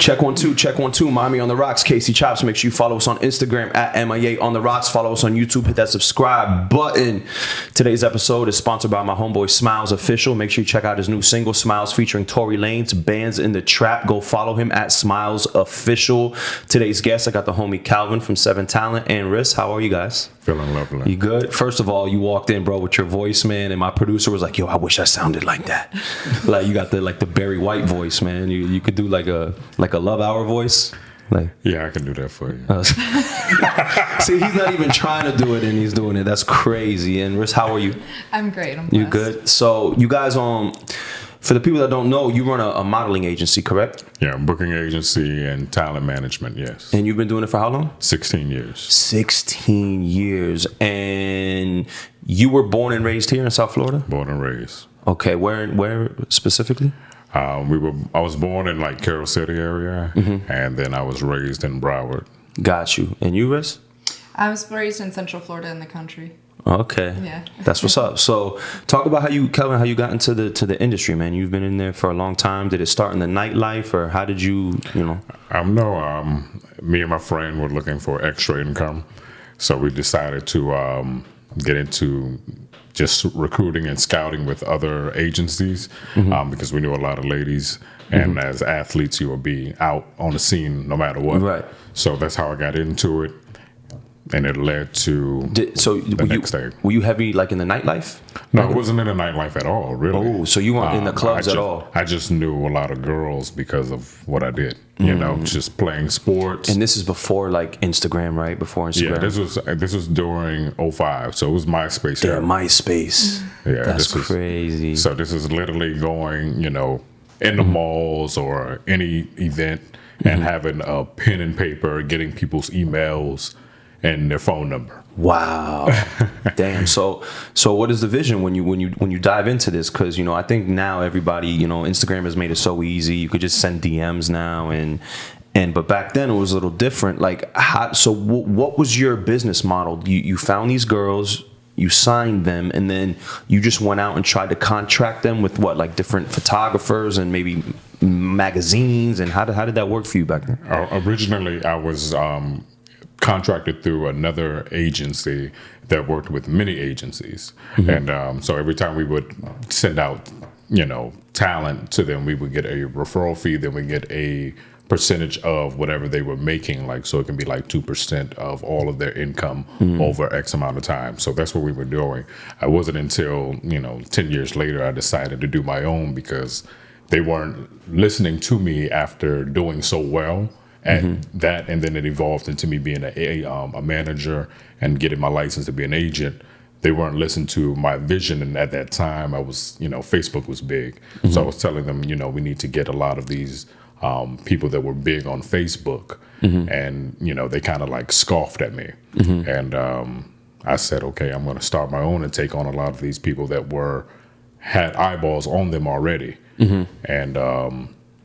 Check 1 2, check 1 2. Miami on the Rocks, Casey Chopz. Make sure you follow us on Instagram at MIA on the Rocks. Follow us on YouTube. Hit that subscribe button. Today's episode is sponsored by my homeboy Smiles Official. Make sure you check out his new single, Smiles, featuring Tory Lanez, Bands in the Trap. Go follow him at Smiles Official. Today's guest, I got the homie Kelvin from 7 Talent and Riss. How are you guys? Feeling lovely. You good? First of all, you walked in, bro, with your voice, man, and my producer was like, "Yo, I wish I sounded like that." Like you got the Barry White voice, man. You could do like a Love Hour voice. Like, yeah, I can do that for you. See, he's not even trying to do it, and he's doing it. That's crazy. And Riss, how are you? I'm great. I'm blessed. You good? So you guys, for the people that don't know, you run a modeling agency, correct? Yeah, booking agency and talent management, yes. And you've been doing it for how long? 16 years. 16 years. And you were born and raised here in South Florida? Born and raised. Okay, where specifically? I was born in like Carroll City area, and then I was raised in Broward. Got you. And you, Riss? I was raised in Central Florida in the country. Okay. Yeah. That's what's up. So talk about Kelvin, how you got into the industry, man. You've been in there for a long time. Did it start in the nightlife, or how did you know? Me and my friend were looking for extra income, so we decided to get into just recruiting and scouting with other agencies, because we knew a lot of ladies, and as athletes, you will be out on the scene no matter what. Right. So that's how I got into it. And it led to the next day. Were you heavy like in the nightlife? No, it wasn't in the nightlife at all, really. Oh, so you weren't in the clubs at all? I just knew a lot of girls because of what I did. You know, just playing sports. And this is before like Instagram, right? Before Instagram. Yeah, this was during 2005, so it was MySpace. Yeah, MySpace. Yeah, that's crazy. So this is literally going, in the malls or any event and having a pen and paper, getting people's emails and their phone number. Wow. Damn. So what is the vision when you dive into this? Because I think now everybody, Instagram has made it so easy. You could just send DMs now, but back then it was a little different. Like, what was your business model? You found these girls, you signed them, and then you just went out and tried to contract them with what, like different photographers and maybe magazines. And how did that work for you back then? Originally, I was contracted through another agency that worked with many agencies, and so every time we would send out talent to them, we would get a referral fee, then we get a percentage of whatever they were making, like, so it can be like 2% of all of their income over X amount of time. So that's what we were doing. I wasn't until 10 years later I decided to do my own, because they weren't listening to me after doing so well at that, and then it evolved into me being a manager and getting my license to be an agent. They weren't listening to my vision, and at that time, I was, Facebook was big, so I was telling them, we need to get a lot of these people that were big on Facebook, and they kind of like scoffed at me, and I said, okay, I'm going to start my own and take on a lot of these people that had eyeballs on them already, and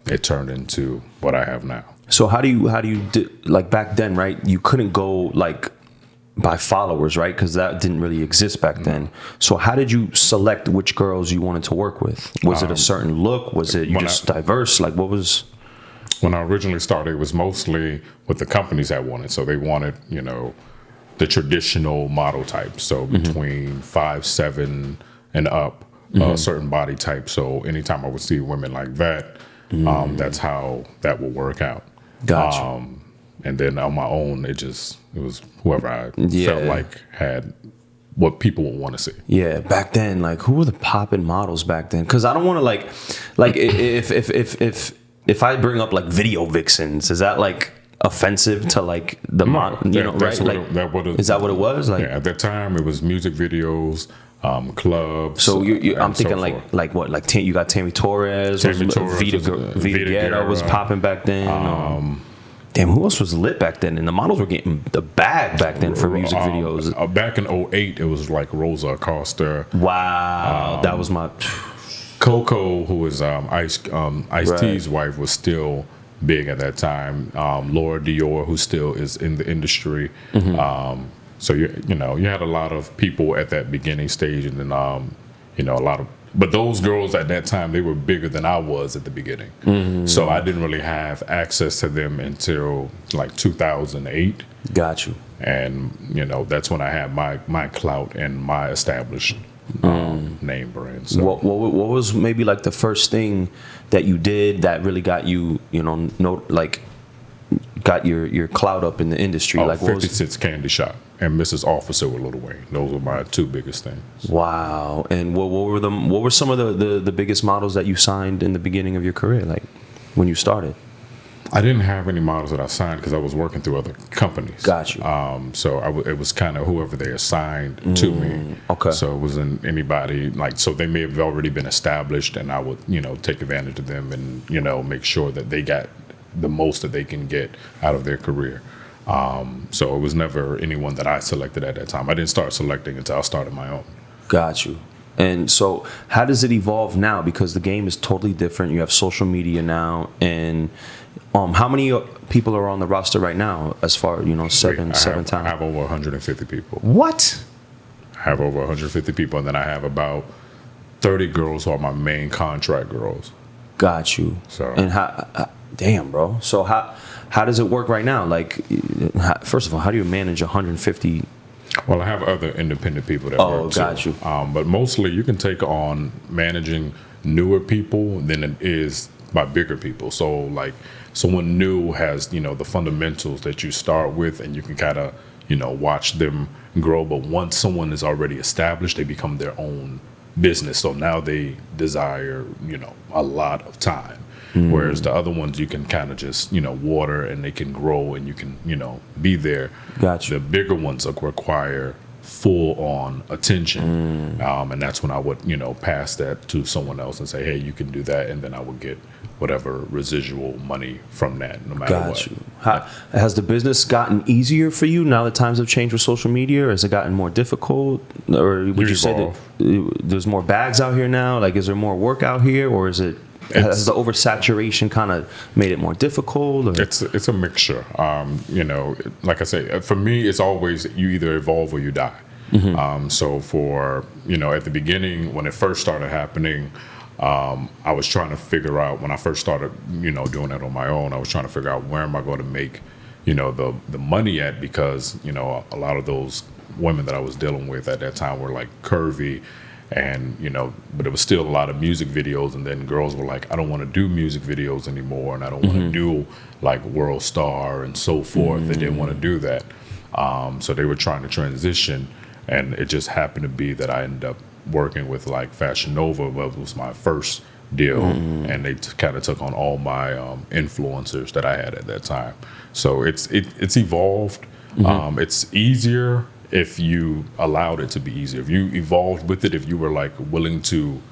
it turned into what I have now. So how do you like back then, right? You couldn't go like by followers, right? Because that didn't really exist back then. So how did you select which girls you wanted to work with? Was it a certain look? Was it diverse? Like, what was? When I originally started, it was mostly what the companies had wanted. So they wanted, the traditional model type. So between 5'7" and up, a certain body type. So anytime I would see women like that, that's how that would work out. Gotcha. And then on my own, it was whoever I felt like had what people would want to see. Yeah, back then, like, who were the poppin' models back then? Because I don't want to like if I bring up like video vixens, is that like offensive to like the right? Is that what it was? Like, at that time, it was music videos, clubs. So I'm thinking like what? Like you got Tammy Torres, Vita Guerra was popping back then. Damn, who else was lit back then? And the models were getting the bag back then for music videos. Back in 2008, it was like Rosa Acosta. Wow, that was my Coco, who was Ice-T's wife, was still big at that time. Laura Dior, who still is in the industry. So you had a lot of people at that beginning stage, and then a lot of but those girls at that time, they were bigger than I was at the beginning. So I didn't really have access to them until like 2008. Got you. And, that's when I had my clout and my established name brand. So. What was maybe like the first thing that you did that really got you, got your clout up in the industry? Like 50 Cent's Candy Shop and Mrs. Officer with Lil Wayne. Those were my two biggest things. Wow. And what were some of the biggest models that you signed in the beginning of your career, like when you started? I didn't have any models that I signed because I was working through other companies. Got you. So it was kind of whoever they assigned to me. Okay. So it wasn't anybody so they may have already been established, and I would take advantage of them and make sure that they got the most that they can get out of their career. So it was never anyone that I selected at that time. I didn't start selecting until I started my own. Got you. And so how does it evolve now? Because the game is totally different. You have social media now, and how many people are on the roster right now as far, seven times? I have over 150 people. What? I have over 150 people, and then I have about 30 girls who are my main contract girls. Got you. So. And damn, bro. So how does it work right now? Like, first of all, how do you manage 150? Well, I have other independent people that work too. Got you. But mostly you can take on managing newer people than it is by bigger people. So like someone new has, the fundamentals that you start with, and you can kind of, watch them grow. But once someone is already established, they become their own business. So now they desire, a lot of time. Whereas the other ones, you can kind of just, water, and they can grow, and you can, be there. Gotcha. The bigger ones require full-on attention. And that's when I would, pass that to someone else and say, hey, you can do that. And then I would get whatever residual money from that, no matter what. You. Has the business gotten easier for you now that times have changed with social media, or has it gotten more difficult? Or would you say that there's more bags out here now? Like, is there more work out here, or is it... Has the oversaturation kind of made it more difficult? Or? It's a mixture. Like I say, for me, it's always you either evolve or you die. So for, at the beginning, when it first started happening, I was trying to figure out, when I first started, doing it on my own, I was trying to figure out where am I going to make, the money at, because, a lot of those women that I was dealing with at that time were like curvy. And but it was still a lot of music videos, and then girls were like, I don't want to do music videos anymore, and I don't want to do like World Star and so forth. They didn't want to do that, so they were trying to transition, and it just happened to be that I ended up working with like Fashion Nova, which was my first deal, and they kind of took on all my influencers that I had at that time. So it's evolved. It's easier if you allowed it to be easier, if you evolved with it, if you were like willing to,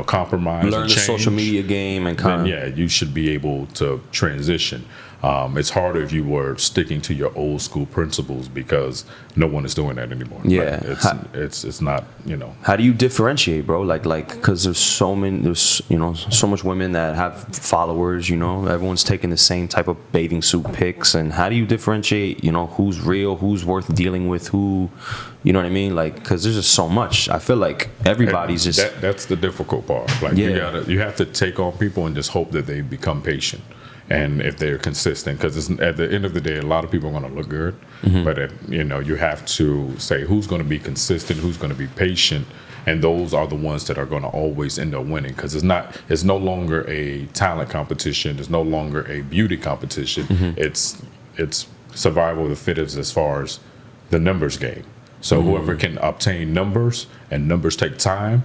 compromise, learn and the change, social media game, and kind of, you should be able to transition. It's harder if you were sticking to your old school principles, because no one is doing that anymore. Yeah, like it's not. How do you differentiate, bro? Like, because there's so much women that have followers. Everyone's taking the same type of bathing suit pics, and how do you differentiate? Who's real, who's worth dealing with, who, you know what I mean? Like, because there's just so much. I feel like everybody's that's the difficult part. Like, you have to take on people and just hope that they become patient. And if they're consistent, because at the end of the day, a lot of people are going to look good, but you have to say who's going to be consistent, who's going to be patient, and those are the ones that are going to always end up winning. Because it's no longer a talent competition, it's no longer a beauty competition. It's survival of the fittest as far as the numbers game. So whoever can obtain numbers, and numbers take time,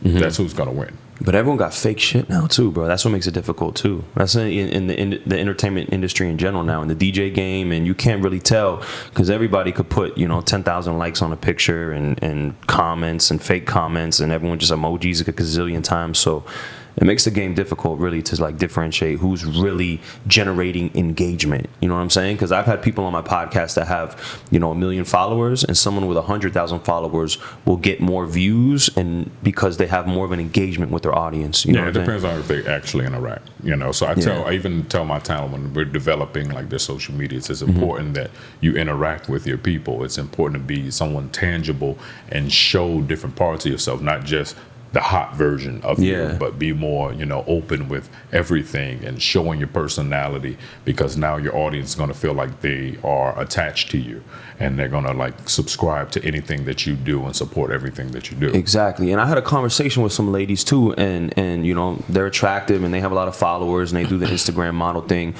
that's who's going to win. But everyone got fake shit now too, bro. That's what makes it difficult too. That's in the entertainment industry in general now, in the DJ game, and you can't really tell, because everybody could put 10,000 likes on a picture and comments and fake comments, and everyone just emojis a gazillion times. So it makes the game difficult, really, to like differentiate who's really generating engagement. You know what I'm saying? Because I've had people on my podcast that have, 1 million followers, and someone with 100,000 followers will get more views, and because they have more of an engagement with their audience. You know it depends on if they actually interact. So I even tell my talent when we're developing like their social media, it's important that you interact with your people. It's important to be someone tangible and show different parts of yourself, not just the hot version of Yeah. you, but be more, open with everything and showing your personality, because now your audience is going to feel like they are attached to you and they're going to like subscribe to anything that you do and support everything that you do. Exactly. And I had a conversation with some ladies too, and they're attractive and they have a lot of followers and they do the Instagram model thing.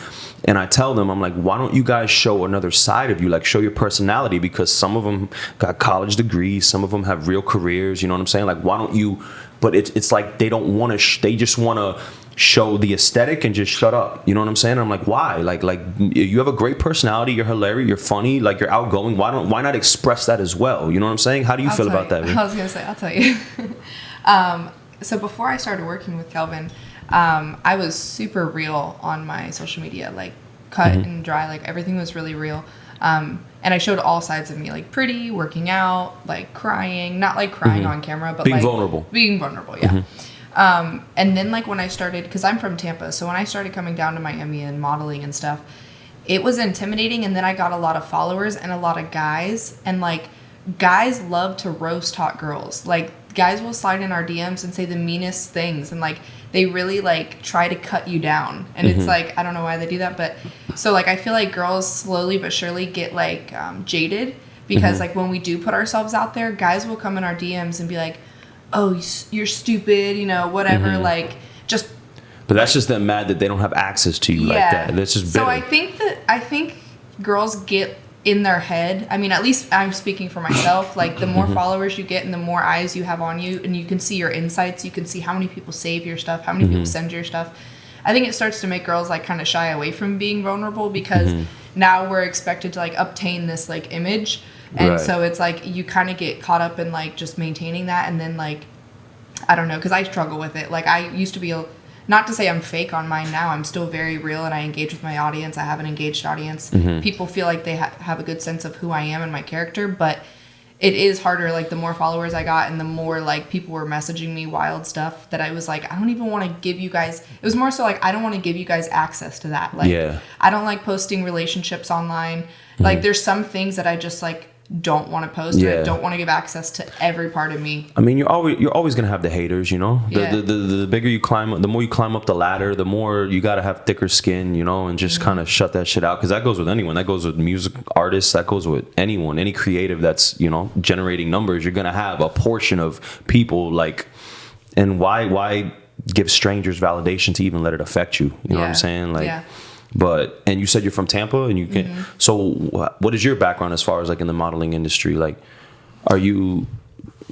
And I tell them, I'm like, why don't you guys show another side of you? Like, show your personality, because some of them got college degrees, some of them have real careers, you know what I'm saying? Like, why don't you, but it's like they don't want to, they just want to show the aesthetic and just shut up. You know what I'm saying? I'm like, why? Like you have a great personality, you're hilarious, you're funny, like you're outgoing. Why not express that as well? You know what I'm saying? How do you feel about that? I was gonna say, I'll tell you. So before I started working with Kelvin, I was super real on my social media, like cut and dry, like everything was really real. And I showed all sides of me, like pretty, working out, like crying, not like crying on camera, but being like vulnerable. Being vulnerable, yeah. And then like when I started, because I'm from Tampa, so when I started coming down to Miami and modeling and stuff, it was intimidating. And then I got a lot of followers and a lot of guys, and like guys love to roast hot girls. Like guys will slide in our DMs and say the meanest things, and like they really like try to cut you down. And it's like, I don't know why they do that, but so like I feel like girls slowly but surely get like jaded, because like when we do put ourselves out there, guys will come in our DMs and be like, oh, you're stupid, whatever, like just. But that's just them mad that they don't have access to you like that. That's just bitter. So I think girls get in their head. I mean, at least I'm speaking for myself. Like the more followers you get and the more eyes you have on you, and you can see your insights, you can see how many people save your stuff, how many people send your stuff. I think it starts to make girls like kind of shy away from being vulnerable, because now we're expected to like obtain this like image. And so it's like you kind of get caught up in like just maintaining that. And then like, I don't know, because I struggle with it. Like I used to be, not to say I'm fake on mine now, I'm still very real and I engage with my audience. I have an engaged audience. People feel like they have a good sense of who I am and my character, but it is harder. Like the more followers I got and the more like people were messaging me wild stuff, that I was like, I don't even want to give you guys, it was more so like, I don't want to give you guys access to that. Like I don't like posting relationships online. Like there's some things that I just like don't want to post, or I don't want to give access to every part of me. I mean, you're always gonna have the haters, The bigger you climb up, the more you climb up the ladder, the more you gotta have thicker skin, and just kind of shut that shit out. Because that goes with anyone. That goes with music artists. That goes with anyone, any creative that's generating numbers. You're gonna have a portion of people like, and why give strangers validation to even let it affect you? You know what I'm saying? Like. But, and you said you're from Tampa, and you can, so what is your background as far as like in the modeling industry? Like, how did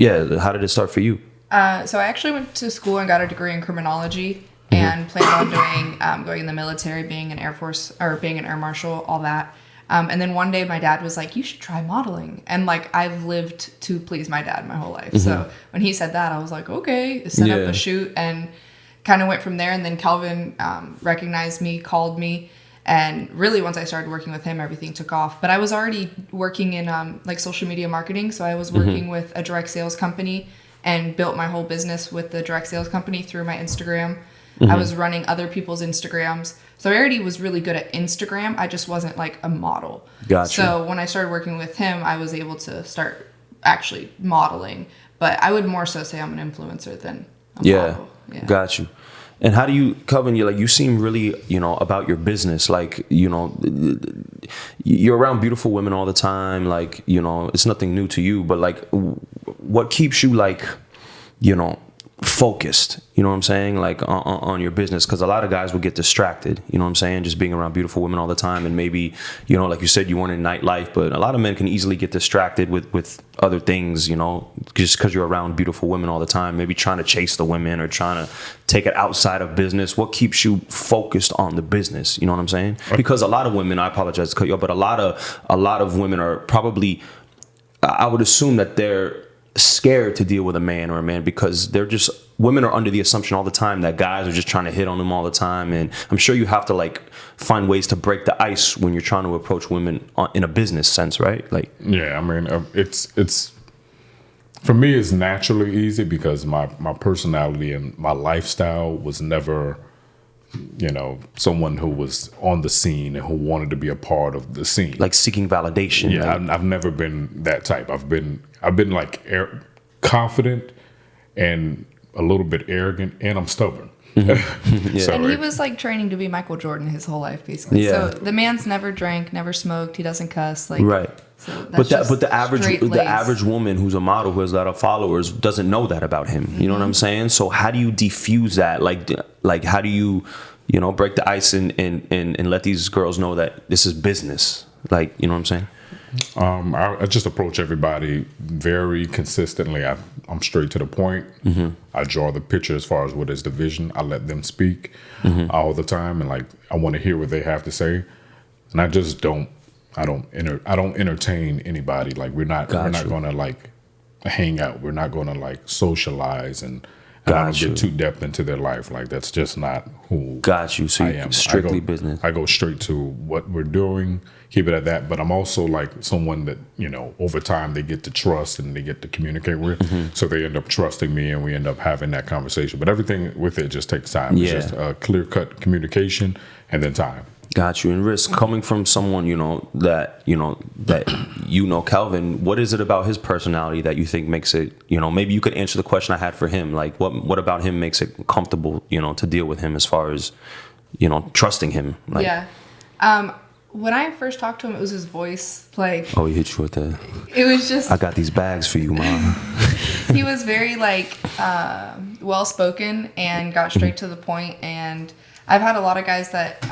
it start for you? So I actually went to school and got a degree in criminology, and planned on going in the military, being an Air Force, or being an Air Marshal, all that. And then one day my dad was like, you should try modeling. And like, I've lived to please my dad my whole life. So when he said that, I was like, okay, set up a shoot, and kind of went from there. And then Kelvin recognized me, called me, and really once I started working with him, everything took off. But I was already working in like social media marketing, so I was working with a direct sales company and built my whole business with the direct sales company through my Instagram. I was running other people's Instagrams, so I already was really good at Instagram. I just wasn't like a model. Gotcha. So when I started working with him, I was able to start actually modeling. But I would more so say I'm an influencer than a model. Yeah. Got you. And how do you, Kelvin, you seem really, about your business. Like, you're around beautiful women all the time. Like, it's nothing new to you, but like, what keeps you like, focused, you know what I'm saying? Like on your business. Cause a lot of guys will get distracted, you know what I'm saying? Just being around beautiful women all the time. And maybe, like you said, you weren't in nightlife, but a lot of men can easily get distracted with other things, just cause you're around beautiful women all the time, maybe trying to chase the women or trying to take it outside of business. What keeps you focused on the business? You know what I'm saying? Because a lot of women, I apologize to cut you off, but a lot of women are probably, I would assume that they're scared to deal with a man or a man, because women are under the assumption all the time that guys are just trying to hit on them all the time. And I'm sure you have to like find ways to break the ice when you're trying to approach women in a business sense, right? Like, yeah, I mean, it's for me, it's naturally easy because my personality and my lifestyle was never, someone who was on the scene and who wanted to be a part of the scene, like seeking validation. Yeah, I've never been that type. I've been like confident and a little bit arrogant, and I'm stubborn. Yeah. So And he was like training to be Michael Jordan his whole life, basically. Yeah. So the man's never drank, never smoked. He doesn't cuss. Like, Right. So that's But the straight lace. average woman who's a model who has a lot of followers doesn't know that about him. You know what I'm saying? So how do you diffuse that? Like how do you break the ice and let these girls know that this is business? Like, you know what I'm saying? I just approach everybody very consistently. I'm straight to the point. I draw the picture as far as what is the vision. I let them speak all the time, and like I want to hear what they have to say. And I just don't. I don't entertain anybody. Like we're not going to like hang out. We're not going to like socialize, and I don't get too depth into their life. Like that's just not who. Got you. So I am. Strictly business. I go straight to what we're doing. Keep it at that. But I'm also like someone that over time they get to trust and they get to communicate with. So they end up trusting me, and we end up having that conversation. But everything with it just takes time. Yeah. It's just a clear-cut communication and then time. Got you. And Riss, coming from someone that Kelvin, what is it about his personality that you think makes it, maybe you could answer the question I had for him, like what about him makes it comfortable, to deal with him as far as, trusting him? Like, yeah. When I first talked to him, it was his voice. Like, oh, he hit you with that. It was just. I got these bags for you, Mom. He was very like well spoken and got straight to the point. And I've had a lot of guys that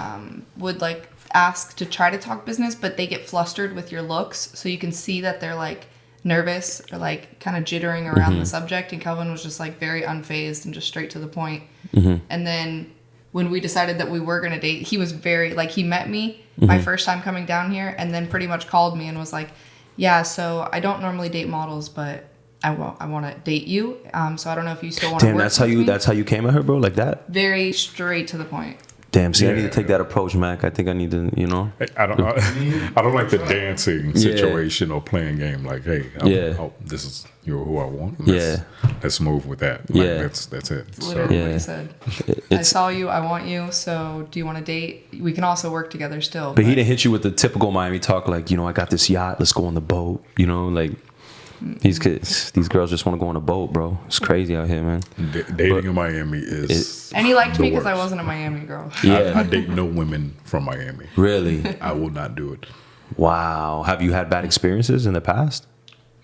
would like ask to try to talk business, but they get flustered with your looks, so you can see that they're like nervous or like kind of jittering around the subject. And Kelvin was just like very unfazed and just straight to the point. And then when we decided that we were going to date, he was very like, he met me my first time coming down here, and then pretty much called me and was like, yeah, so I don't normally date models, but I want to date you. So I don't know if you still want to work with me. That's how you came at her, bro? Like that? Very straight to the point. Damn, see, I need to take that approach, Mac. I think I need to, I don't like the dancing situation or playing game. Like, hey, this is you're who I want. Let's move with that. Like, that's it. Literally what he said. I saw you. I want you. So do you want to date? We can also work together still. But he didn't hit you with the typical Miami talk, like, I got this yacht. Let's go on the boat. Like. These girls just want to go on a boat, bro. It's crazy out here, man. Dating in Miami is. And he liked me because I wasn't a Miami girl. Yeah, I date no women from Miami. Really? I will not do it. Wow. Have you had bad experiences in the past?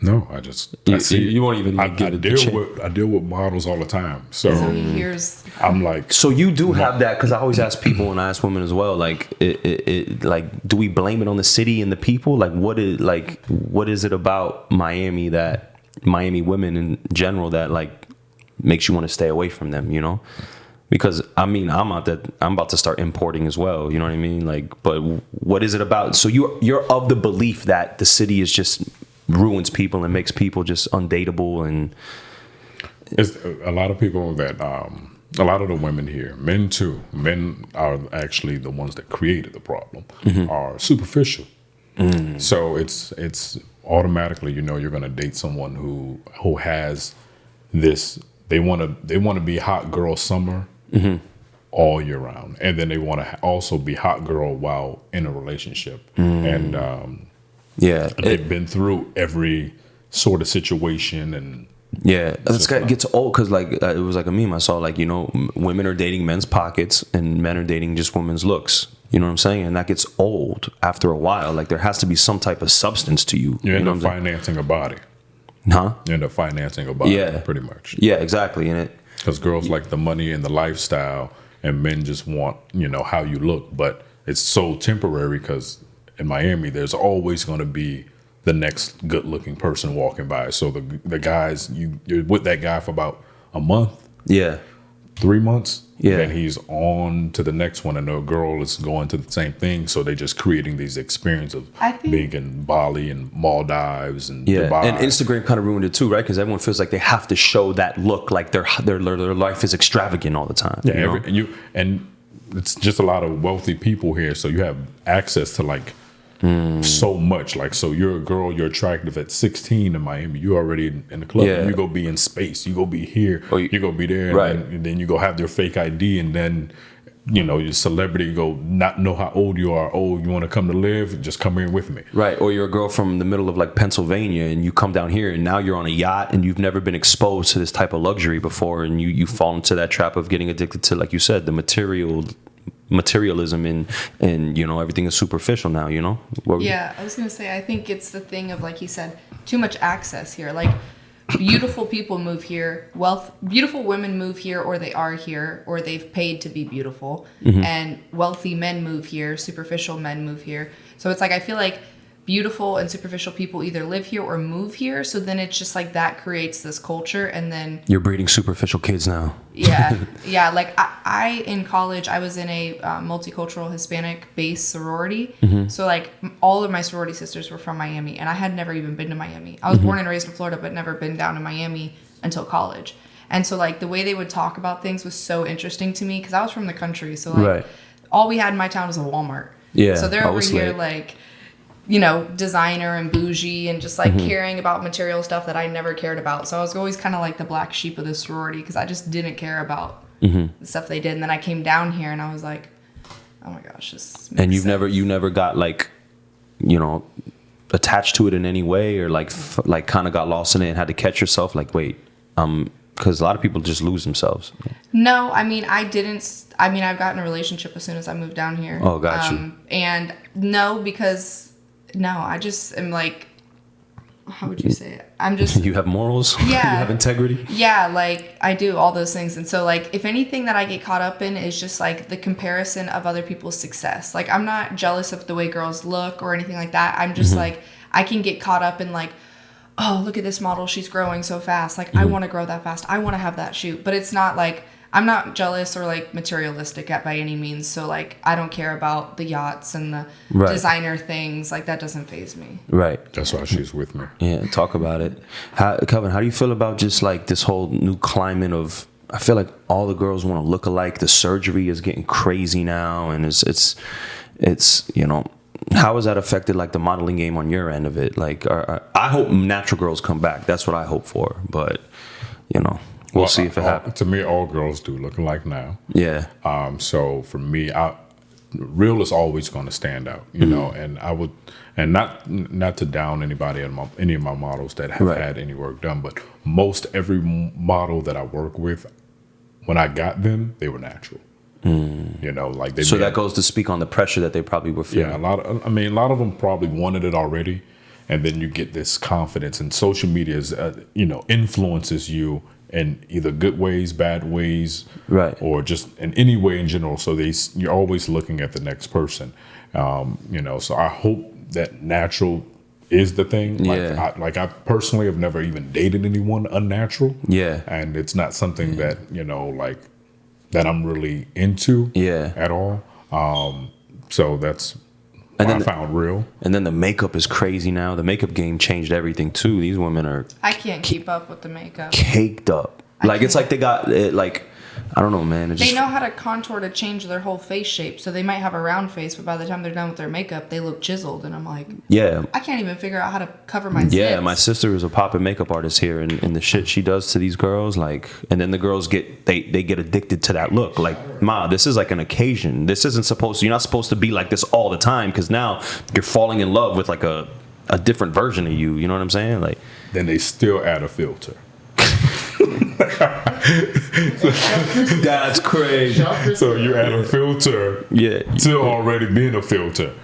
No, you won't even give it. I deal with models all the time, so he hears. I'm like. So you do have that, because I always ask people and I ask women as well. Like, like, do we blame it on the city and the people? Like, what is it about Miami women in general that like makes you want to stay away from them? Because I'm about to start importing as well. You know what I mean? Like, but what is it about? So you're of the belief that the city is just ruins people and makes people just undateable, and it's a lot of people that a lot of the women here, men too. Men are actually the ones that created the problem. Are superficial. So it's automatically you're going to date someone who has this. They want to be hot girl summer all year round, and then they want to also be hot girl while in a relationship. And they've been through every sort of situation, and it gets old, because like it was like a meme I saw, like women are dating men's pockets and men are dating just women's looks. You know what I'm saying? And that gets old after a while. Like there has to be some type of substance to you. You end up financing a body. Huh? You end up financing a body. Yeah, pretty much. Yeah, exactly. And because girls like the money and the lifestyle, and men just want how you look, but it's so temporary because. In Miami, there's always going to be the next good-looking person walking by. So the guys, you're with that guy for about a month, 3 months, then he's on to the next one, and the girl is going to the same thing. So they're just creating these experiences of being in Bali and Maldives and Dubai. And Instagram kind of ruined it too, right? Because everyone feels like they have to show that look, like their life is extravagant all the time. Yeah, and it's just a lot of wealthy people here, so you have access to like. So much, like, so you're a girl, you're attractive at 16 in Miami, you already in the club, you go be in space, you go be here, you go be there, and then you go have their fake ID, and then your celebrity go not know how old you are. Oh, you want to come to live? Just come here with me. Right. Or you're a girl from the middle of like Pennsylvania and you come down here and now you're on a yacht and you've never been exposed to this type of luxury before, and you fall into that trap of getting addicted to, like you said, the materialism and everything is superficial now, Yeah, I was gonna say, I think it's the thing of, like you said, too much access here. Like, beautiful people move here, beautiful women move here, or they are here, or they've paid to be beautiful, and wealthy men move here, superficial men move here. So it's like, I feel like beautiful and superficial people either live here or move here, so then it's just like that creates this culture, and then you're breeding superficial kids now. yeah. Like I in college, I was in a multicultural Hispanic based sorority, so like all of my sorority sisters were from Miami, and I had never even been to Miami. I was born and raised in Florida, but never been down to Miami until college. And so like the way they would talk about things was so interesting to me, because I was from the country, so like all we had in my town was a Walmart. So they're over here like, designer and bougie and just like caring about material stuff that I never cared about. So I was always kind of like the black sheep of the sorority, because I just didn't care about the stuff they did. And then I came down here and I was like, oh my gosh, this makes And you sense. never got like, attached to it in any way, or like kind of got lost in it and had to catch yourself like, wait, because a lot of people just lose themselves. No, I mean, I didn't. I mean, I've gotten a relationship as soon as I moved down here. Oh, got you. And no, because I just am like, how would you say it? I'm just. You have morals. Yeah. You have integrity. Yeah, like I do all those things. And so like, if anything that I get caught up in is just like the comparison of other people's success. Like, I'm not jealous of the way girls look or anything like that. I'm just like, I can get caught up in like, oh, look at this model, she's growing so fast. Like, I want to grow that fast. I want to have that shoot. But it's not like, I'm not jealous or like materialistic by any means. So like, I don't care about the yachts and the designer things. Like, that doesn't faze me. Right. That's why she's with me. Yeah, talk about it. Kelvin, how do you feel about just like this whole new climate of, I feel like all the girls want to look alike. The surgery is getting crazy now, and it's how has that affected like the modeling game on your end of it? Like, I hope natural girls come back. That's what I hope for. But we'll see if it happens. To me, all girls do look alike now. Yeah. So for me, real is always going to stand out, and I would, and not to down anybody any of my models that have had any work done, but most every model that I work with, when I got them, they were natural. Like they. So that goes to speak on the pressure that they probably were feeling. Yeah, a lot of them probably wanted it already, and then you get this confidence, and social media is, influences you in either good ways, bad ways, or just in any way in general. So you're always looking at the next person, So I hope that natural is the thing. Like, I personally have never even dated anyone unnatural. Yeah, and it's not something that that I'm really into. At all. So that's. And then I found real. And then the makeup is crazy now. The makeup game changed everything too. These women are. I can't keep up with the makeup. Caked up. It's like they got it, like, I don't know, man. They know how to contour to change their whole face shape. So they might have a round face, but by the time they're done with their makeup, they look chiseled. And I'm like, I can't even figure out how to cover my zits. My sister is a poppin' makeup artist here, and the shit she does to these girls, like, and then the girls get addicted to that look. Like, Ma, this is like an occasion. This isn't supposed to, you're not supposed to be like this all the time, because now you're falling in love with like a different version of you. You know what I'm saying? Like, then they still add a filter. That's crazy. So you add a filter to already being a filter,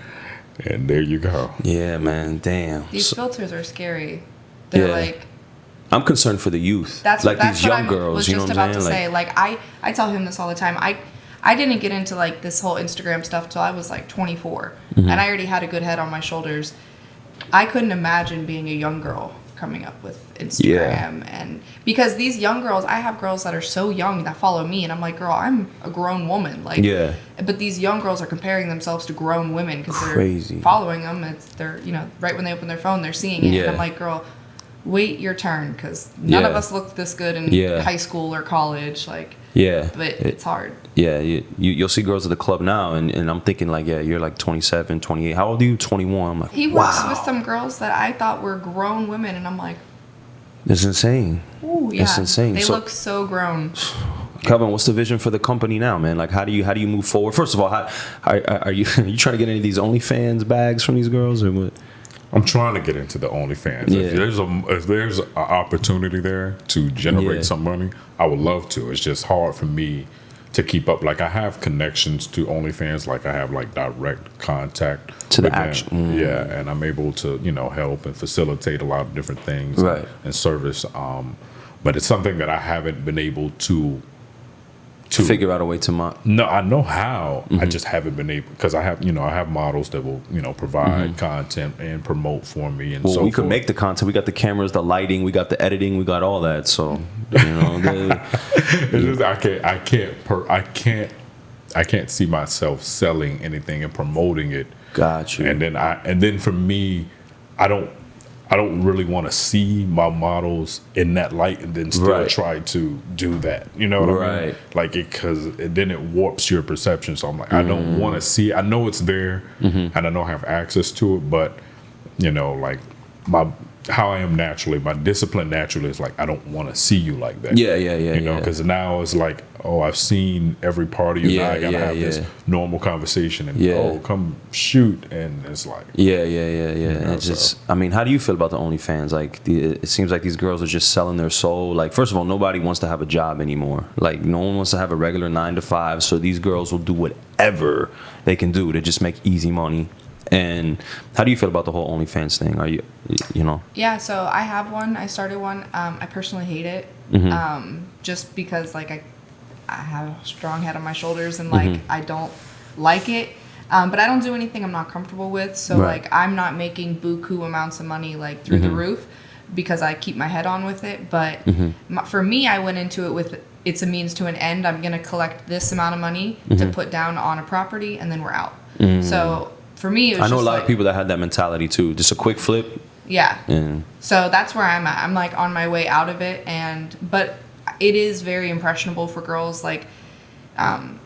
and there you go. Yeah, man. Damn. These filters are scary. They're like, I'm concerned for the youth. That's these young girls. Was just about to say. Like, I tell him this all the time. I didn't get into like this whole Instagram stuff till I was like 24, and I already had a good head on my shoulders. I couldn't imagine being a young girl coming up with Instagram, and because these young girls, I have girls that are so young that follow me, and I'm like, girl, I'm a grown woman, like, but these young girls are comparing themselves to grown women because they're following them. They're right when they open their phone, they're seeing it, and I'm like, girl, wait your turn, because none of us look this good in high school or college, like. But it's hard. You'll see girls at the club now, and I'm thinking like, you're like 27, 28. How old are you? 21. I'm like, he works with some girls that I thought were grown women, and I'm like, it's insane. Ooh, yeah. It's insane. They look so grown. Kelvin, what's the vision for the company now, man? Like, how do you move forward? First of all, how are you trying to get any of these OnlyFans bags from these girls or what? I'm trying to get into the OnlyFans. Yeah. If there's an opportunity there to generate some money, I would love to. It's just hard for me to keep up. Like, I have connections to OnlyFans. Like, I have like direct contact to the with action. them. Yeah, and I'm able to help and facilitate a lot of different things, and service. But it's something that I haven't been able to figure out a way to No, I know how. I just haven't been able, because I have models that will provide content and promote for me, and we could make the content. We got the cameras, the lighting, we got the editing, we got all that. So I can't see myself selling anything and promoting it. Got you. And then for me, I don't really want to see my models in that light and then still try to do that. You know what I mean? Like, because then it warps your perception. So I'm like, I don't want to see. I know it's there, and I know I have access to it, but like how I am naturally, my discipline naturally is like, I don't want to see you like that. Because now it's like, oh, I've seen every part of you. Now I gotta have this normal conversation and come shoot, and it's like And it's just, I mean, how do you feel about the OnlyFans? Like, it seems like these girls are just selling their soul. Like, first of all, nobody wants to have a job anymore. Like, no one wants to have a regular 9 to 5. So these girls will do whatever they can do to just make easy money. And how do you feel about the whole OnlyFans thing? Are you Yeah, so I have one. I started one. I personally hate it. Just because, like, I have a strong head on my shoulders, and, like, I don't like it. But I don't do anything I'm not comfortable with. So, like, I'm not making buku amounts of money, like, through the roof, because I keep my head on with it. But for me, I went into it with, it's a means to an end. I'm going to collect this amount of money to put down on a property, and then we're out. So for me, it was I know just a lot of people that had that mentality too. Just a quick flip. Yeah. So that's where I'm at. I'm, like, on my way out of it, but it is very impressionable for girls. Like,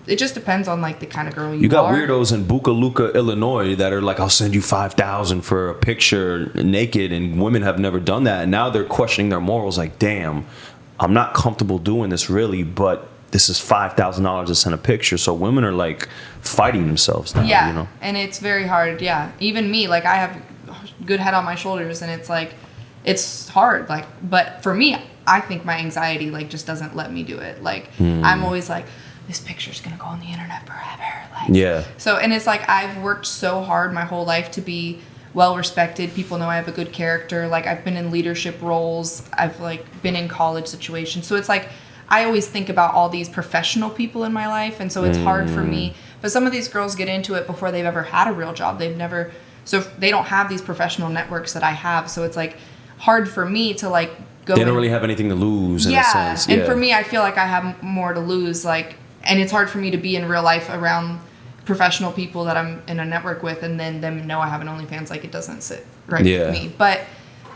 it just depends on, like, the kind of girl you are. You got weirdos in Bukaluka, Illinois that are like, I'll send you $5,000 for a picture naked, and women have never done that, and now they're questioning their morals. Like, damn, I'm not comfortable doing this really, but this is $5,000 to send a picture. So women are, like, fighting themselves now, and it's very hard. Even me, like, I have good head on my shoulders, and it's like, it's hard. Like, but for me, I think my anxiety, like, just doesn't let me do it. Like, I'm always like, this picture's gonna go on the internet forever. Like, so, and it's like, I've worked so hard my whole life to be well respected. People know I have a good character. Like, I've been in leadership roles. I've, like, been in college situations. So it's like, I always think about all these professional people in my life, and so it's hard for me. But some of these girls get into it before they've ever had a real job. So they don't have these professional networks that I have. So it's, like, hard for me to, like, go. They don't really have anything to lose in a sense. And for me, I feel like I have more to lose. Like, and it's hard for me to be in real life around professional people that I'm in a network with, and then them know I have an OnlyFans. Like, it doesn't sit right with me. But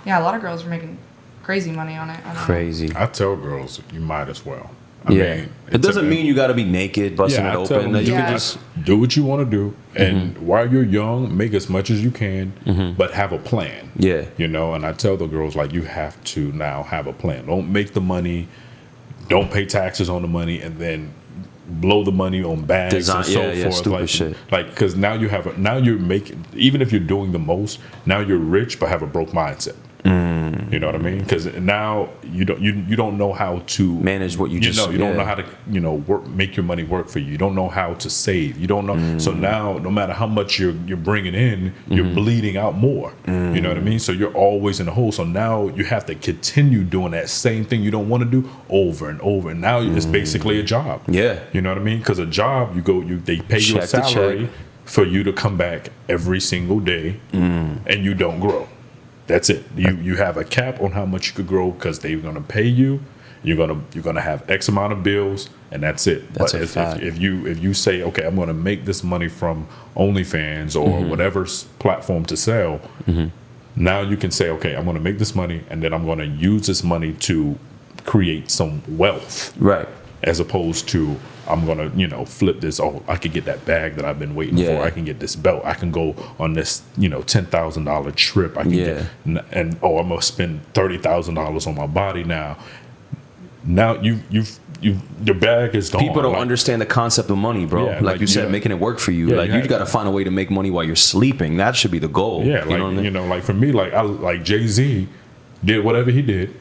yeah, a lot of girls are making crazy money on it. Crazy. I tell girls, you might as well. I mean, it doesn't mean you got to be naked, busting it open. You can just do what you want to do, and while you're young, make as much as you can, but have a plan. And I tell the girls, like, you have to now have a plan. Don't make the money, don't pay taxes on the money, and then blow the money on bags and so forth. Stupid shit. Like, because now you're making, even if you're doing the most, now you're rich but have a broke mindset. You know what I mean? Because now you don't know how to manage what you don't know how to make your money work for you. You don't know how to save. You don't know. So now, no matter how much you're bringing in, you're bleeding out more. You know what I mean? So you're always in the hole. So now you have to continue doing that same thing you don't want to do over and over. And now it's basically a job. You know what I mean? Because a job, they pay you a salary for you to come back every single day, and you don't grow. That's it. You have a cap on how much you could grow, because they're gonna pay you. You're gonna have X amount of bills, and that's it. That's but if you say, okay, I'm gonna make this money from OnlyFans or whatever platform to sell, now you can say, okay, I'm gonna make this money, and then I'm gonna use this money to create some wealth. Right. As opposed to, I'm gonna, flip this. Oh, I could get that bag that I've been waiting for. I can get this belt. I can go on this, $10,000 trip. I can get, and I'm gonna spend $30,000 on my body now. Now you've your bag is gone. People don't understand the concept of money, bro. Yeah, like you said, making it work for you. Yeah, like you got to find a way to make money while you're sleeping. That should be the goal. Yeah, you know what I mean? You know, like for me, like Jay-Z did whatever he did,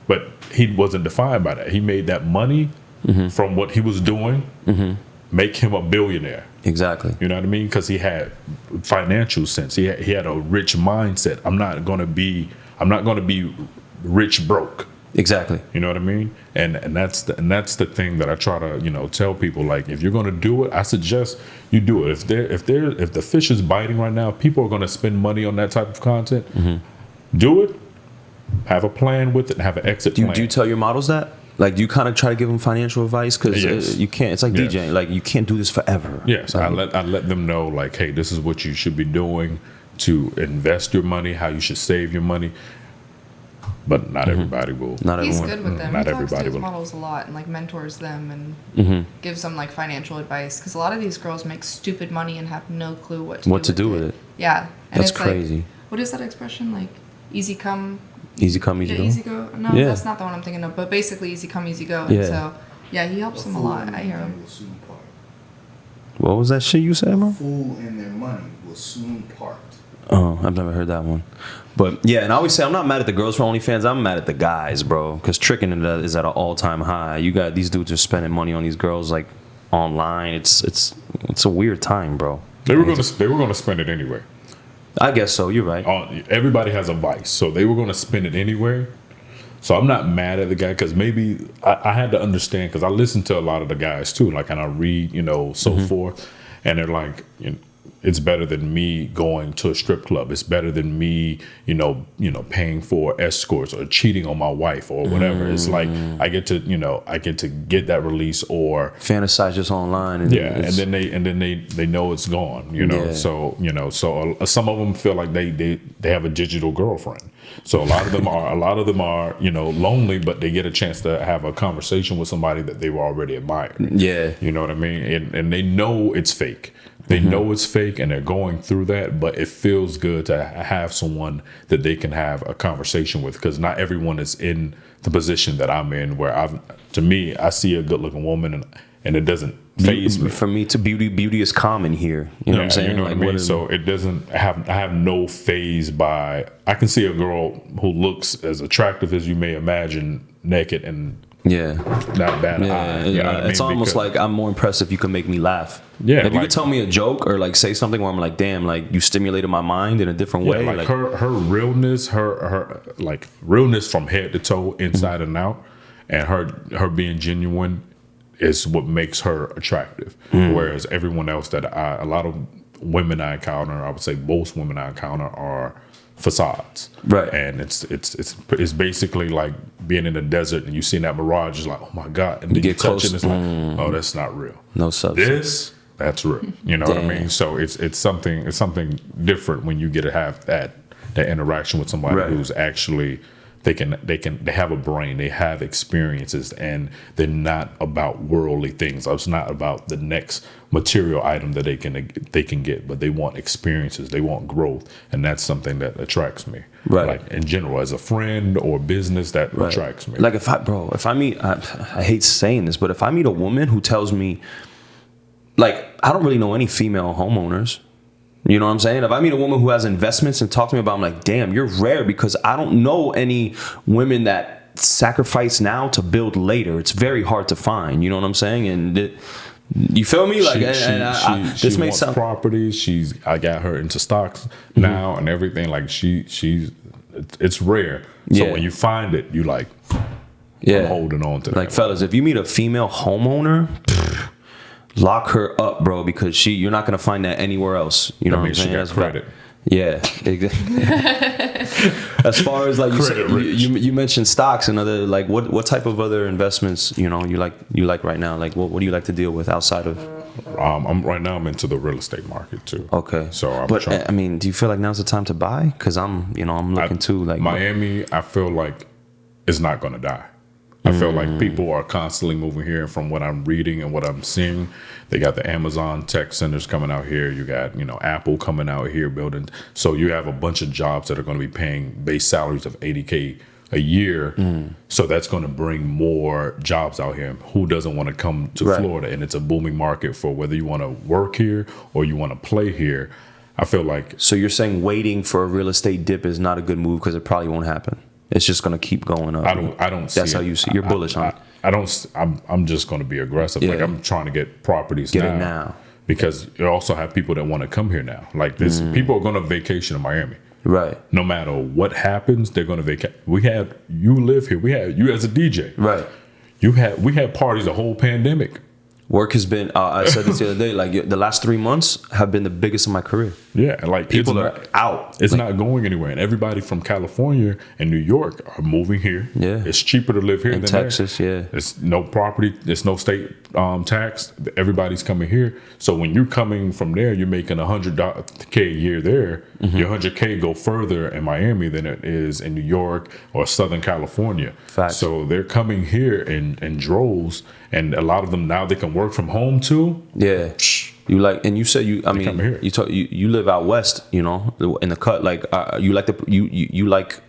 but he wasn't defined by that. He made that money from what he was doing, make him a billionaire. Exactly. You know what I mean? Because he had financial sense. He had a rich mindset. I'm not gonna be rich broke. Exactly. You know what I mean? And that's the thing that I try to tell people. Like, if you're gonna do it, I suggest you do it. If the fish is biting right now, people are gonna spend money on that type of content. Do it. Have a plan with it. And have an exit plan. Do you tell your models that? Like, do you kind of try to give them financial advice? Because you can't. It's like DJing. Like, you can't do this forever. Yes, I let them know, like, hey, this is what you should be doing to invest your money, how you should save your money. But not everybody will. Not He's everyone. good with them. Not He talks everybody to his will. models a lot and like mentors them and gives them like financial advice, because a lot of these girls make stupid money and have no clue what to do with it. Yeah, and That's it's crazy. Like, what is that expression? Like easy come, easy come, easy yeah, go. easy go. No, Yeah. that's not the one I'm thinking of. But basically, easy come, easy go. Yeah. And so yeah, he helps them a lot. I hear him. What was that shit you said, bro? Fool and their money will soon part. Oh, I've never heard that one. But yeah, and I always say I'm not mad at the girls for OnlyFans. I'm mad at the guys, bro, because tricking is at an all-time high. You got these dudes are spending money on these girls like online. It's a weird time, bro. They were gonna spend it anyway. I guess so. You're right. Everybody has a vice, so they were gonna spend it anyway. So I'm not mad at the guy, because maybe I had to understand, because I listen to a lot of the guys too, like, and I read, so forth, and they're like, it's better than me going to a strip club. It's better than me, paying for escorts or cheating on my wife or whatever. It's like I get to get that release, or Fantasize just online, and and then they know it's gone. Yeah. So some of them feel like they have a digital girlfriend. So a lot of them are lonely, but they get a chance to have a conversation with somebody that they were already admiring. Yeah. You know what I mean? And they know it's fake. They know it's fake, and they're going through that, but it feels good to have someone that they can have a conversation with, because not everyone is in the position that I'm in, where I see a good looking woman and it doesn't faze me. For me, beauty is common here. You know what I'm saying? You know what I mean? So it doesn't I have no phase by. I can see a girl who looks as attractive as you may imagine naked and not bad. Yeah, you know what I mean? It's almost like I'm more impressed if you can make me laugh. Yeah, if you could tell me a joke or like say something where I'm like, damn, like you stimulated my mind in a different way. Like her realness, her like realness from head to toe, inside and out, and her being genuine is what makes her attractive. Whereas everyone else a lot of women I encounter, I would say most women I encounter are facades, right? And it's basically like being in the desert and you see that mirage, is like, oh my god, and then you touch it, and it's like, oh, that's not real. No substance. That's real. You know what I mean? So it's something different when you get to have that interaction with somebody who's actually they have a brain, they have experiences, and they're not about worldly things. It's not about the next material item that they can get, but they want experiences, they want growth, and that's something that attracts me. Right. Like in general, as a friend or business, that attracts me. Like if I meet, I hate saying this, but if I meet a woman who tells me, like, I don't really know any female homeowners. You know what I'm saying? If I meet a woman who has investments and talk to me about, I'm like, damn, you're rare, because I don't know any women that sacrifice now to build later. It's very hard to find. You know what I'm saying? And you feel me? Like, this makes wants sense. Properties. I got her into stocks now and everything. Like it's rare. So when you find it, you like, I'm holding on to that. Like, fellas, if you meet a female homeowner, lock her up, bro, because you're not gonna find that anywhere else. You know what I'm saying? That's credit. Yeah, exactly. As far as like you mentioned stocks and other, like, what type of other investments you like right now? Like what do you like to deal with outside of? I'm into the real estate market too. Okay, so I mean, do you feel like now's the time to buy? Because I'm looking too, like Miami. I feel like it's not gonna die. I feel like people are constantly moving here. From what I'm reading and what I'm seeing, they got the Amazon tech centers coming out here. You got, Apple coming out here building. So you have a bunch of jobs that are going to be paying base salaries of $80K a year. So that's going to bring more jobs out here. Who doesn't want to come to Right. Florida? And it's a booming market for whether you want to work here or you want to play here. I feel like So you're saying waiting for a real estate dip is not a good move because it probably won't happen. It's just going to keep going up. I don't see That's how it. you see. You're bullish on it. I don't. I'm just going to be aggressive. Like Yeah. I'm trying to get properties Get now, it now. because you also have people that want to come here now. Like this, people are going to vacation in Miami. Right. No matter what happens, they're going to vacate. You live here. We had you as a DJ. Right. We had parties the whole pandemic. Work has been, I said this the other day, like the last 3 months have been the biggest of my career. Yeah, like People it's are out. It's Like, not going anywhere, and everybody from California and New York are moving here. Yeah. It's cheaper to live here in than Texas, there. yeah. It's no property. It's no state tax. Everybody's coming here. So when you're coming from there, you're making $100K a year there. Mm-hmm. Your $100K go further in Miami than it is in New York or Southern California. Facts. So they're coming here in droves, and a lot of them now they can work from home too. Yeah. You like, and you said come here. you live out west, you know, in the cut. Like, you like you like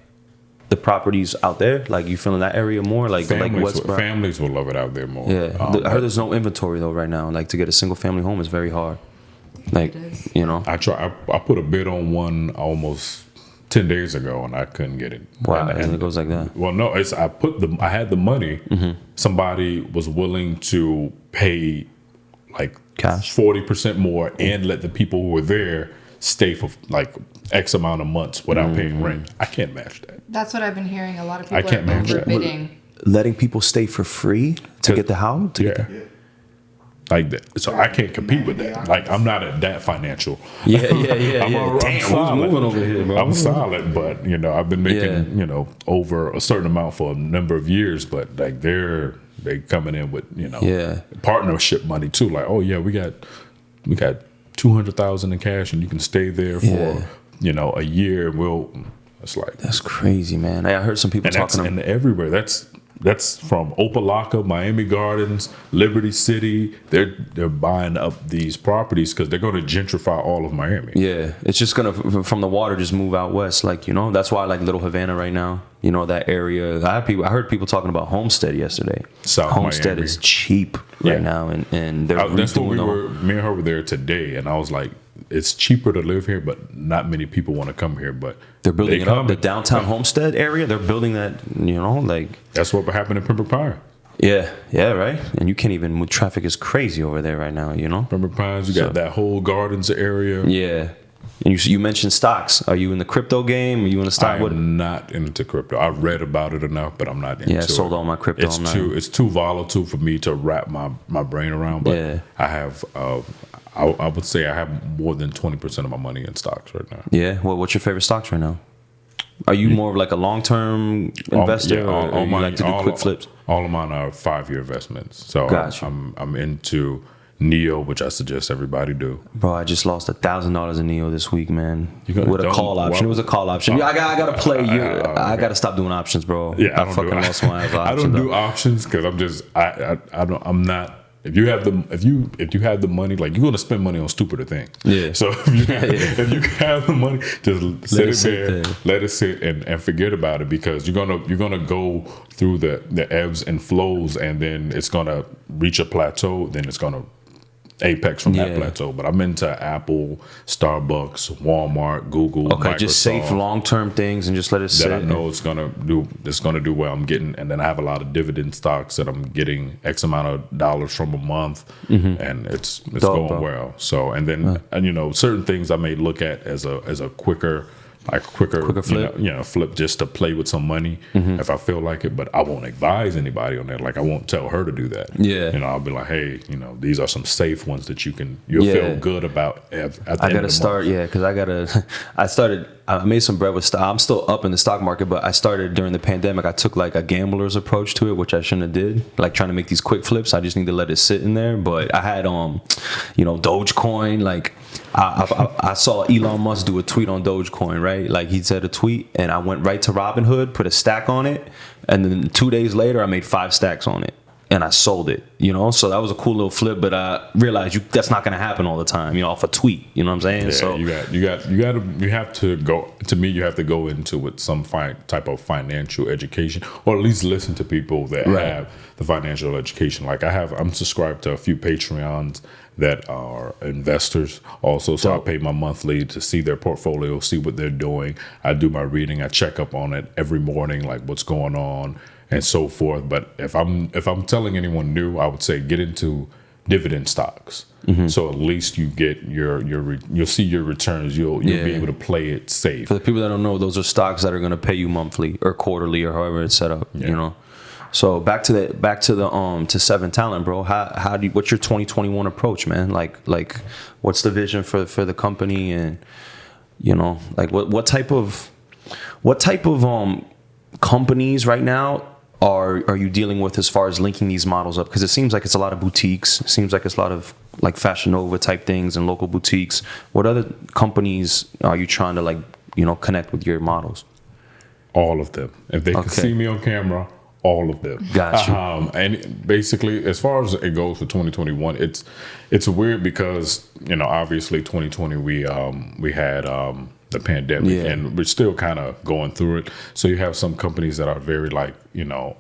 the properties out there. Like, you feeling that area more, like West. Families will love it out there more. Yeah, I heard there's no inventory though right now. Like, to get a single family home is very hard. Like, It is. you know, I put a bid on one almost 10 days ago and I couldn't get it. wow, And it goes like that. well, no, I had the money. Somebody was willing to pay like Cash. 40% more and let the people who were there stay for like X amount of months without paying rent. I can't match that. That's what I've been hearing. A lot of I people can't are match that. overbidding. Letting people stay for free to get the house. To get Yeah. Like that. So I can't compete with that. Like I'm not at that financial. yeah. I'm Damn, who's solid. moving over here, bro? I'm solid, but I've been making Yeah. over a certain amount for a number of years. But like they coming in with Yeah. partnership money too. Like we got $200,000 in cash, and you can stay there for a year. It's like That's crazy, man. I heard some people and that's talking. and everywhere. That's from Opelika, Miami Gardens, Liberty City. They're buying up these properties because they're going to gentrify all of Miami. Yeah, it's just gonna from the water just move out west. Like, that's why I like Little Havana right now. That area. I heard people talking about Homestead yesterday. South Homestead Miami. is cheap right Yeah. now, and they're That's what redoing me and her were there today, and I was like, it's cheaper to live here, but not many people want to come here. But they're building it up. The coming. downtown Homestead area, they're building that. Like. That's what happened in Pembroke Pines. Yeah, right. And you can't even move. Traffic is crazy over there right now. Pembroke Pines, you got that whole gardens area. Yeah. And you mentioned stocks. Are you in the crypto game? Are you in the stock? I am not into crypto. I read about it enough, but I'm not into it. I sold all my crypto. It's too volatile for me to wrap my brain around. But Yeah. I have, I would say I have more than 20% of my money in stocks right now. Yeah. Well, what's your favorite stocks right now? Are you more of like a long-term investor, or you like to do quick flips? All of mine are 5-year investments. So Gotcha. I'm into NEO, which I suggest everybody do. Bro, I just lost $1,000 in NEO this week, man. gonna- With a don't- call option. well- It was a call option. I gotta play. I gotta stop doing options, bro. Yeah, I fucking lost my ass I option. don't do options because I'm not. If you have the money, like you're gonna spend money on stupider things. Yeah. So if you have the money, just Let it sit sit there, there. let it sit, and forget about it, because you're gonna go through the ebbs and flows, and then it's gonna reach a plateau. Then it's gonna apex from that Yeah. plateau. But I'm into Apple, Starbucks, Walmart, Google. Okay, just safe Microsoft, long-term things and just let it sit. that I know it's gonna do well. I'm getting, and then I have a lot of dividend stocks that I'm getting X amount of dollars from a month, and it's Dope, going bro. well. So and then certain things I may look at as a quicker flip? flip just to play with some money if I feel like it. But I won't advise anybody on that. Like I won't tell her to do that. Yeah. I'll be like, hey, these are some safe ones that you'll Yeah. feel good about. At the I end gotta of the start, month. because I made some bread with stock. I'm still up in the stock market, but I started during the pandemic. I took like a gambler's approach to it, which I shouldn't have did. Like trying to make these quick flips. I just need to let it sit in there. But I had Dogecoin. Like I saw Elon Musk do a tweet on Dogecoin, right? Like he said a tweet, and I went right to Robinhood, put a stack on it, and then 2 days later I made 5 stacks on it. and I sold it, you know. So that was a cool little flip, but I realized that's not gonna happen all the time, you know, off a tweet. You know what I'm saying? Yeah, So you have to go. To me, you have to go into with some type of financial education, or at least listen to people that have the financial education. Like I'm subscribed to a few Patreons that are investors also. So I pay my monthly to see their portfolio, see what they're doing. I do my reading. I check up on it every morning, like what's going on and so forth. But if I'm telling anyone new, I would say get into dividend stocks. So at least you get you'll see your returns. You'll be able to play it safe. For the people that don't know, those are stocks that are going to pay you monthly or quarterly or however it's set up. You know. So back to to 7 Talent, bro. What's your 2021 approach, man? Like what's the vision for the company, and you know, like what type of companies right now are you dealing with as far as linking these models up? Because it seems like it's a lot of boutiques. It seems like it's a lot of like Fashion Nova type things and local boutiques. What other companies are you trying to, like, you know, connect with your models? All of them. If they can see me on camera, all of them. Got you. And basically, as far as it goes for 2021, it's weird because, you know, obviously 2020 we had the pandemic, and we're still kind of going through it. So you have some companies that are very, like, you know,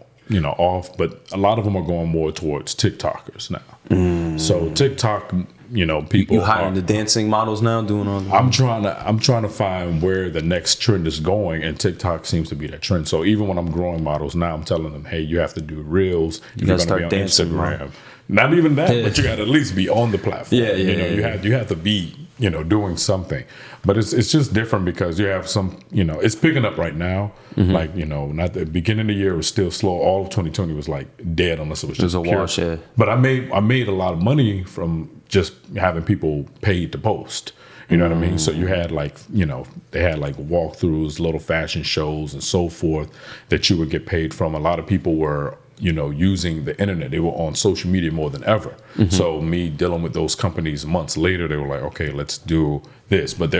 off, but a lot of them are going more towards TikTokers now. So TikTok, you know, people you hiring the dancing models now, doing all that? I'm trying to find where the next trend is going, and TikTok seems to be that trend. So even when I'm growing models now, I'm telling them, hey, you have to do reels. You gotta start dancing, Instagram. bro. Not even that, but you got to at least be on the platform. You have to be, you know, doing something. But it's just different because you have some, you know, it's picking up right now. Like, you know, not the beginning of the year was still slow. All of 2020 was like dead unless it was just a pure. wash. Yeah. But I made a lot of money from just having people paid to post. You know what I mean? So you had, like, you know, they had like walkthroughs, little fashion shows and so forth that you would get paid from. A lot of people were, you know, using the internet. They were on social media more than ever. So me dealing with those companies months later, they were like, okay, let's do this. But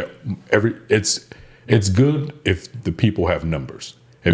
it's good if the people have numbers. For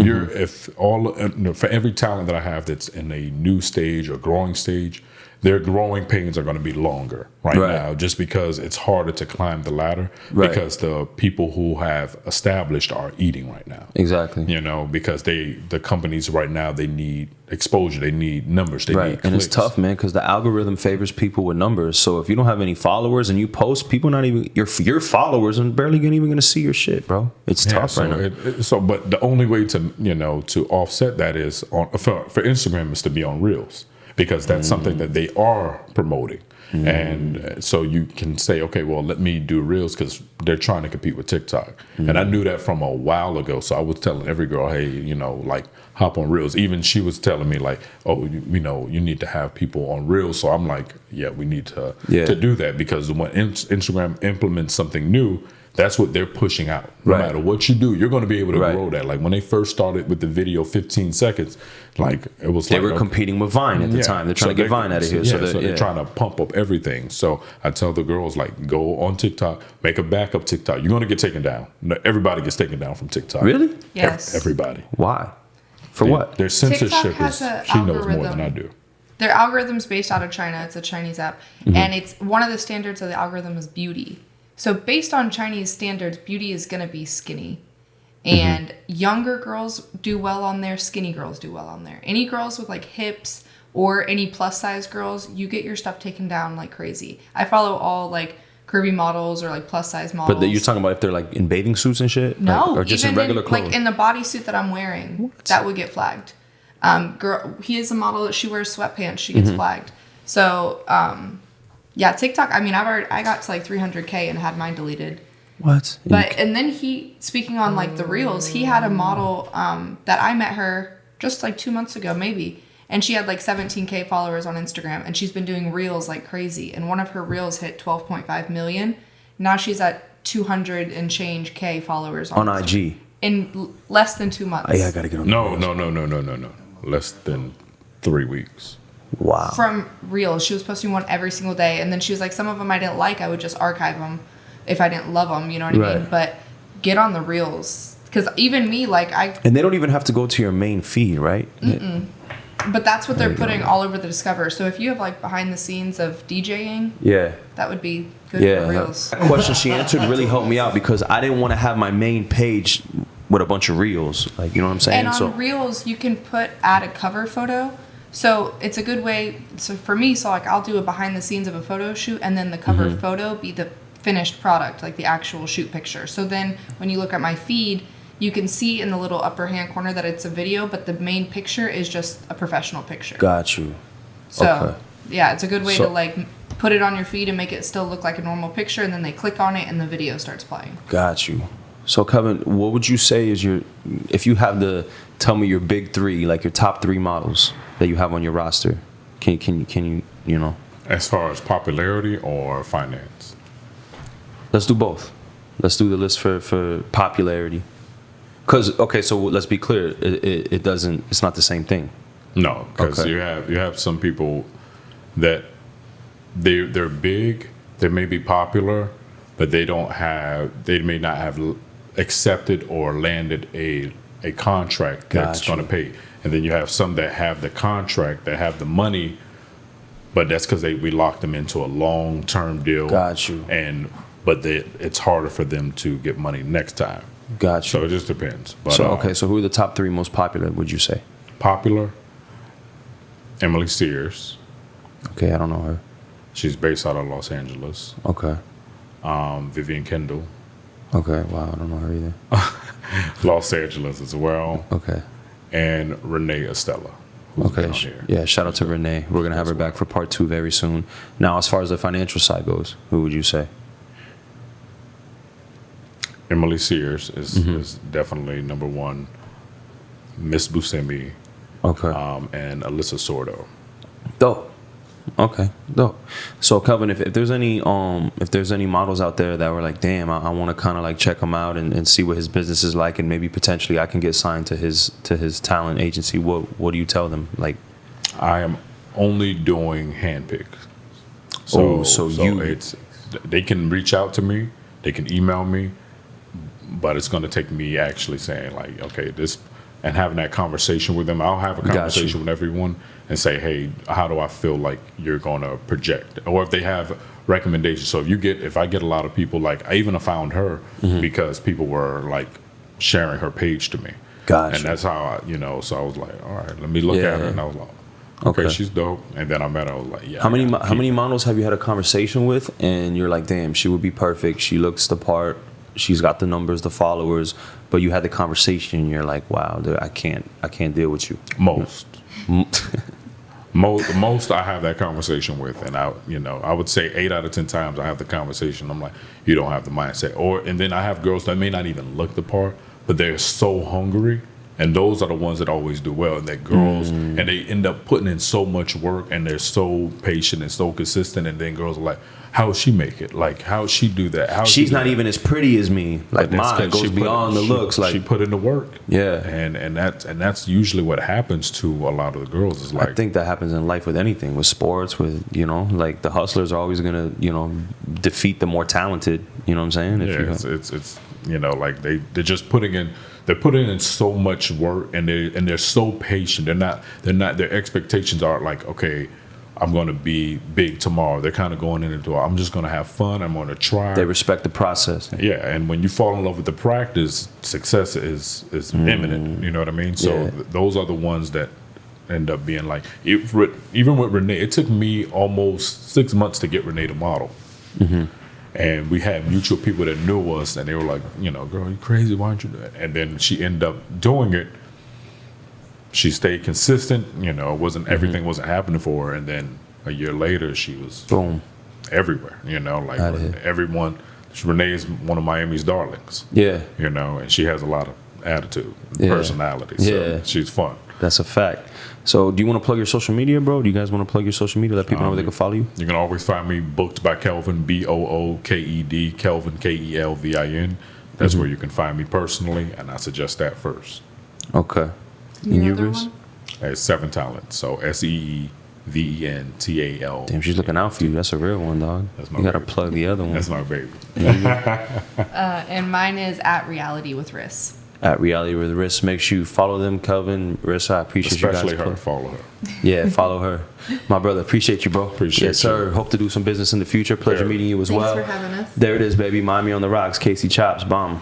every talent that I have that's in a new stage or growing stage, their growing pains are going to be longer right now, just because it's harder to climb the ladder because the people who have established are eating right now. Exactly. You know, because the companies right now, they need exposure, they need numbers, they need clicks. And it's tough, man, because the algorithm favors people with numbers. So if you don't have any followers and you post, people not even your followers are barely even going to see your shit, bro. It's tough right now. But the only way to, you know, to offset that is for Instagram is to be on Reels. Because that's something that they are promoting. And so you can say, okay, well, let me do Reels because they're trying to compete with TikTok. And I knew that from a while ago. So I was telling every girl, hey, you know, like, hop on Reels. Even she was telling me, like, oh, you know, you need to have people on Reels. So I'm like, yeah, we need to do that, because when Instagram implements something new, that's what they're pushing out. No matter what you do, you're going to be able to grow that. Like when they first started with the video 15 seconds, like it was they were competing with Vine at the time. They're trying to get Vine out of here. So they're trying to pump up everything. So I tell the girls, like, go on TikTok, make a backup TikTok. You're going to get taken down. Everybody gets taken down from TikTok. Really? Yes. Everybody. Why? For what? Their censorship has she knows more than I do. Their algorithm's based out of China. It's a Chinese app. And it's one of the standards of the algorithm is beauty. So based on Chinese standards, beauty is going to be skinny. And younger girls do well on there. Skinny girls do well on there. Any girls with like hips or any plus size girls, you get your stuff taken down like crazy. I follow all like curvy models or like plus size models. But you're talking about if they're like in bathing suits and shit? No. Like, or just in regular clothes? Like in the bodysuit that I'm wearing, that would get flagged. He is a model that she wears sweatpants. She gets flagged. So, yeah, TikTok, I mean, I got to like 300K and had mine deleted. What? But, and then speaking on like the Reels, he had a model that I met her just like 2 months ago, maybe. And she had like 17K followers on Instagram. And she's been doing Reels like crazy. And one of her Reels hit 12.5 million. Now she's at 200 and change K followers on IG. In less than 2 months. Yeah, I got to get on No. Less than 3 weeks. Wow. From Reels. She was posting one every single day. And then she was like, some of them I didn't like. I would just archive them if I didn't love them. You know what I mean? But get on the Reels. Because even me, like, And they don't even have to go to your main feed, right? But that's what they're putting all over the Discover. So if you have like behind the scenes of DJing, that would be good for reels. That question she answered really helped me out because I didn't want to have my main page with a bunch of reels. Like, you know what I'm saying? And on reels, you can add a cover photo. So it's a good way. So for me, like I'll do a behind the scenes of a photo shoot, and then the cover photo be the finished product, like the actual shoot picture. So then when you look at my feed, you can see in the little upper hand corner that it's a video, but the main picture is just a professional picture. Got you. So yeah, it's a good way to like put it on your feed and make it still look like a normal picture, and then they click on it and the video starts playing. Got you. So Kelvin, what would you say is if you have to tell me your big three, like your top 3 models that you have on your roster? Can you, you know? As far as popularity or finance? Let's do both. Let's do the list for popularity. Because, okay, so let's be clear. It's not the same thing. No, because you have some people that they're big, they may be popular, but they may not have accepted or landed a contract that's going to pay. And then you have some that have the contract, that have the money, but that's because we locked them into a long-term deal. Got you. But it's harder for them to get money next time. Got you. So it just depends. But, so who are the top 3 most popular, would you say? Popular, Emily Sears. Okay, I don't know her. She's based out of Los Angeles. Okay. Vivian Kendall. Okay, wow, I don't know her either. Los Angeles as well. Okay. And Renee Estella. Okay. Yeah, shout out to Renee. We're going to have her back for part 2 very soon. Now, as far as the financial side goes, who would you say? Emily Sears is definitely number 1. Miss Buscemi. Okay. And Alyssa Sordo. Dope. Okay, dope. So Kelvin, if there's any models out there that were like, damn, I want to kind of like check him out and see what his business is like, and maybe potentially I can get signed to his talent agency, what do you tell them? Like, I am only doing handpick. They can reach out to me, they can email me, but it's going to take me actually saying like, okay, this, and having that conversation with them. I'll have a conversation with everyone and say, hey, how do I feel like you're going to project? Or if they have recommendations. So if I get a lot of people, like I even found her because people were like sharing her page to me. Gotcha. And that's how so I was like, all right, let me look at her. And I was like, okay, she's dope. And then I met her, I was like, yeah. How many models have you had a conversation with and you're like, damn, she would be perfect. She looks the part. She's got the numbers, the followers, but you had the conversation and you're like, wow, I can't deal with you. Most I have that conversation with, and I would say 8 out of 10 times I have the conversation. I'm like, you don't have the mindset. And then I have girls that may not even look the part, but they're so hungry, and those are the ones that always do well. And that girls, and they end up putting in so much work, and they're so patient and so consistent. And then girls are like, how does she make it? Like, how does she do that? She's not even as pretty as me. Like mine goes beyond the looks. Like she put in the work. Yeah, and that's usually what happens to a lot of the girls. Is like, I think that happens in life with anything, with sports, with like the hustlers are always gonna defeat the more talented. You know what I'm saying? It's like they're just putting in so much work, and they're so patient. Their expectations are like, okay, I'm going to be big tomorrow. They're kind of going into I'm just going to have fun. I'm going to try. They respect the process. Yeah, and when you fall in love with the practice, success is imminent. You know what I mean? So those are the ones that end up being like, even with Renee, it took me almost 6 months to get Renee to model. And we had mutual people that knew us, and they were like, girl, you crazy? Why don't you do that? And then she ended up doing it. She stayed consistent. Wasn't everything wasn't happening for her, and then a year later she was boom everywhere. Like everyone. Renee is one of Miami's darlings. Yeah. And she has a lot of attitude, personality. So she's fun. That's a fact. So do you want to plug your social media, bro? Do you guys want to plug your social media? Let people know where they can follow you? You can always find me booked by Kelvin, BOOKED, Kelvin, KELVIN. That's where you can find me personally, and I suggest that first. Okay. And you, Riss? It's 7 Talent. So SEEVENTAL. Damn, she's looking out for you. That's a real one, dog. You got to plug the other one. That's my baby. And mine is @Reality with Riss. at Reality with Riss. Make sure you follow them, Kelvin, Riss. I appreciate Especially you guys. her. Follow her. Yeah, follow her. My brother, appreciate you, bro. Appreciate yes, sir. you. Hope to do some business in the future. Pleasure meeting you as Thanks well. for having us. There it is, baby. Miami on the rocks. Casey Chopz. Bomb.